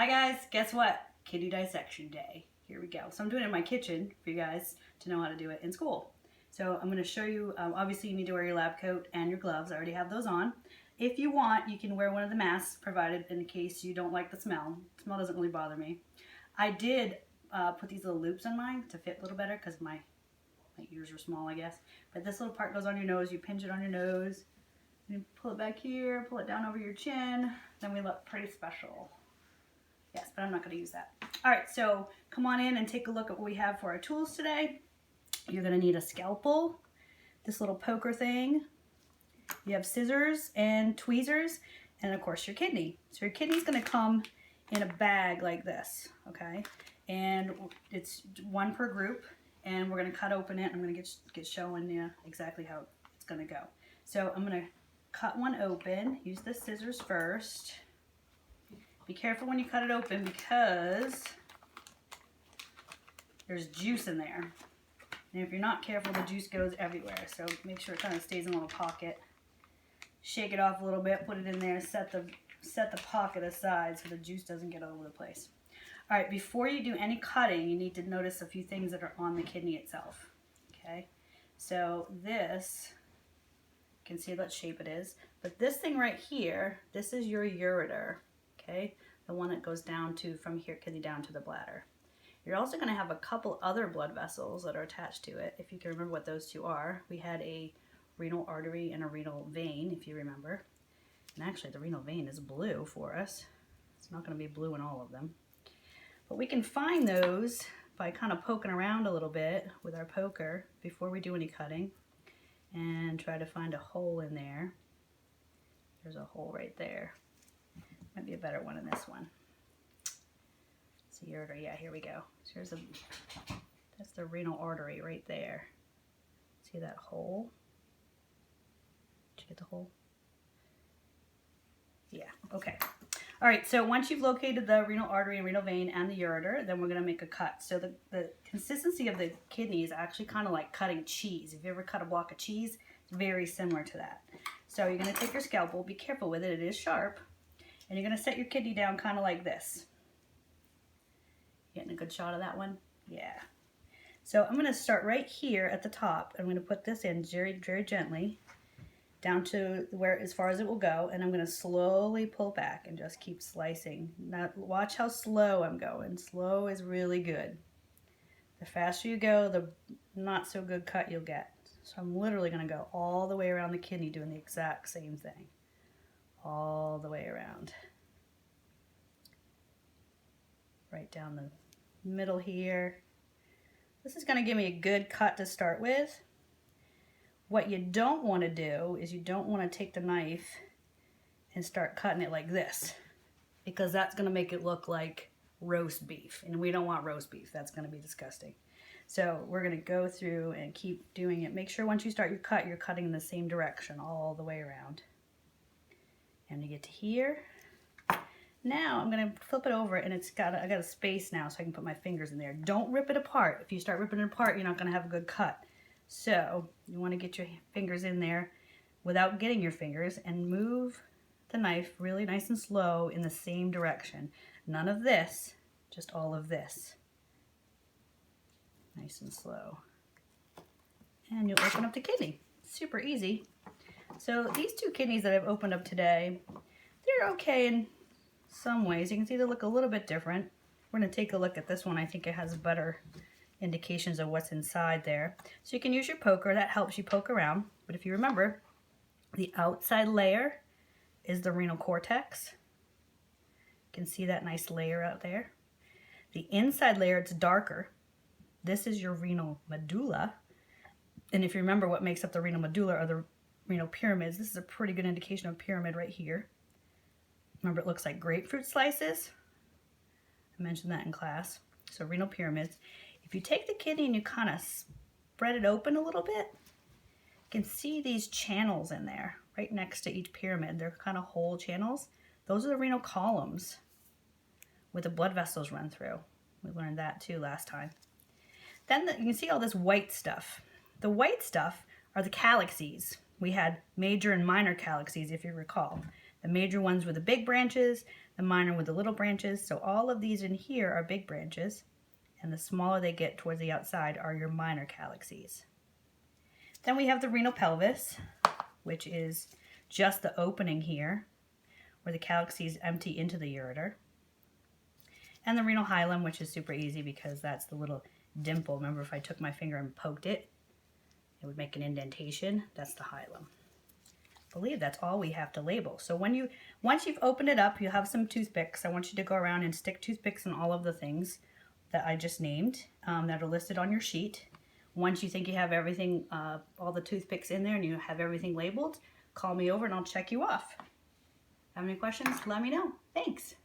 Hi guys, guess what? Kidney dissection day. Here we go. So I'm doing it in my kitchen for you guys to know how to do it in school. So I'm going to show you, obviously you need to wear your lab coat and your gloves. I already have those on. If you want, you can wear one of the masks provided in case you don't like the smell. The smell doesn't really bother me. I did put these little loops on mine to fit a little better because my ears are small, I guess. But this little part goes on your nose. You pinch it on your nose. You pull it back here, pull it down over your chin. Then we look pretty special. Yes, but I'm not going to use that. All right, so come on in and take a look at what we have for our tools today. You're going to need a scalpel, this little poker thing. You have scissors and tweezers, and of course your kidney. So your kidney's going to come in a bag like this, okay? And it's one per group, and we're going to cut open it. I'm going to get showing you exactly how it's going to go. So I'm going to cut one open. Use the scissors first. Be careful when you cut it open because there's juice in there. And if you're not careful, the juice goes everywhere. So make sure it kind of stays in a little pocket. Shake it off a little bit, put it in there, set the pocket aside so the juice doesn't get all over the place. All right, before you do any cutting, you need to notice a few things that are on the kidney itself. Okay, so this, you can see what shape it is, but this thing right here, this is your ureter. Okay, the one that goes down to, from here, kidney down to the bladder. You're also going to have a couple other blood vessels that are attached to it, if you can remember what those two are. We had a renal artery and a renal vein, if you remember. And actually, the renal vein is blue for us. It's not going to be blue in all of them. But we can find those by kind of poking around a little bit with our poker before we do any cutting and try to find a hole in there. There's a hole right there. Might be a better one in this one. It's the ureter. Yeah, here we go. So that's the renal artery right there. See that hole? Did you get the hole? Yeah, okay. All right, so once you've located the renal artery and renal vein and the ureter, then we're gonna make a cut. So the consistency of the kidney is actually kind of like cutting cheese. If you ever cut a block of cheese, it's very similar to that. So you're gonna take your scalpel, be careful with it, it is sharp. And you're going to set your kidney down kind of like this. Getting a good shot of that one? Yeah. So I'm going to start right here at the top. I'm going to put this in very, very gently down to where, as far as it will go. And I'm going to slowly pull back and just keep slicing. Now watch how slow I'm going. Slow is really good. The faster you go, the not so good cut you'll get. So I'm literally going to go all the way around the kidney doing the exact same thing. All the way around. Right down the middle here. This is going to give me a good cut to start with. What you don't want to do is you don't want to take the knife and start cutting it like this, because that's going to make it look like roast beef, and we don't want roast beef. That's going to be disgusting. So we're going to go through and keep doing it. Make sure once you start your cut, you're cutting in the same direction all the way around. And you get to here. Now I'm going to flip it over, and I got a space now so I can put my fingers in there. Don't rip it apart. If you start ripping it apart, you're not going to have a good cut. So you want to get your fingers in there without getting your fingers and move the knife really nice and slow in the same direction. None of this, just all of this. Nice and slow. And you'll open up the kidney. Super easy. So these two kidneys that I've opened up today, they're okay in some ways. You can see they look a little bit different. We're going to take a look at this one. I think it has better indications of what's inside there. So you can use your poker. That helps you poke around. But if you remember, the outside layer is the renal cortex. You can see that nice layer out there. The inside layer, it's darker. This is your renal medulla. And if you remember, what makes up the renal medulla are the renal pyramids. This is a pretty good indication of pyramid right here. Remember, it looks like grapefruit slices. I mentioned that in class. So renal pyramids. If you take the kidney and you kind of spread it open a little bit, you can see these channels in there right next to each pyramid. They're kind of hole channels. Those are the renal columns where the blood vessels run through. We learned that too last time. Then you can see all this white stuff. The white stuff are the calyxes. We had major and minor calyxes, if you recall. The major ones were the big branches, the minor with the little branches. So all of these in here are big branches, and the smaller they get towards the outside are your minor calyxes. Then we have the renal pelvis, which is just the opening here, where the calyxes empty into the ureter. And the renal hilum, which is super easy because that's the little dimple. Remember, if I took my finger and poked it, it would make an indentation. That's the hilum. I believe that's all we have to label. So once you've opened it up, you'll have some toothpicks. I want you to go around and stick toothpicks in all of the things that I just named that are listed on your sheet. Once you think you have everything, all the toothpicks in there and you have everything labeled, call me over and I'll check you off. Have any questions? Let me know. Thanks.